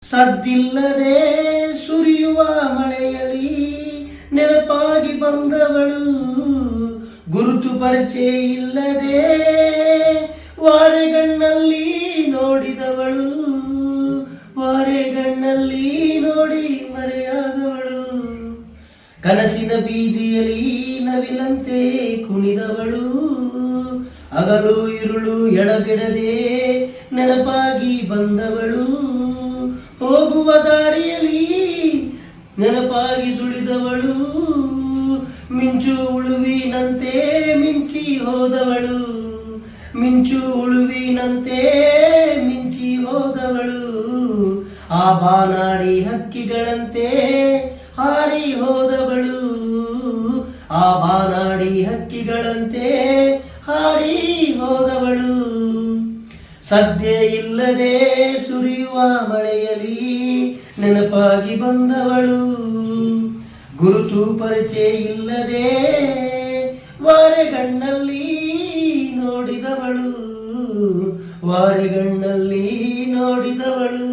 ಸದ್ದಿಲ್ಲದೆ ಸುರಿಯುವ ಮಳೆಯಲಿ ನೆನಪಾಗಿ ಬಂದವಳು, ಗುರುತು ಪರಿಚಯ ಇಲ್ಲದೆ ವಾರೆಗಣ್ಣಲ್ಲಿ ನೋಡಿದವಳು, ವಾರೆಗಣ್ಣಲ್ಲಿ ನೋಡಿ ಮರೆಯಾದವಳು. ಕನಸಿನ ಬೀದಿಯಲ್ಲಿ ನವಿಲಂತೆ ಕುಣಿದವಳು, ಹಗಲು ഇരുಳು ಎಡಬಿಡದೆ ನೆನಪಾಗಿ ಬಂದವಳು. ಹೋಗುವ ದಾರಿಯಲ್ಲಿ ನೆನಪಾಗಿ ಸುಳಿದವಳು, ಮಿಂಚು ಉಳುವಿನಂತೆ ಮಿಂಚಿ ಹೋದವಳು, ಮಿಂಚು ಉಳುವಿನಂತೆ ಮಿಂಚಿ ಹೋದವಳು. ಆ ಬಾನಾಡಿ ಹಕ್ಕಿಗಳಂತೆ ಹಾರಿ ಹೋದವಳು, ಆ ಬಾನಾಡಿ ಹಕ್ಕಿಗಳಂತೆ ಹಾರಿ ಹೋದವಳು. ಸದ್ಯ ಇಲ್ಲದೆ ಸುರಿಯುವ ಮಳೆಯಲಿ ನೆನಪಾಗಿ ಬಂದವಳು, ಗುರುತು ಪರಿಚಯ ಇಲ್ಲದೆ ವಾರೆಗಣ್ಣಲ್ಲಿ ನೋಡಿದವಳು, ವಾರೆಗಣ್ಣಲ್ಲಿ ನೋಡಿದವಳು.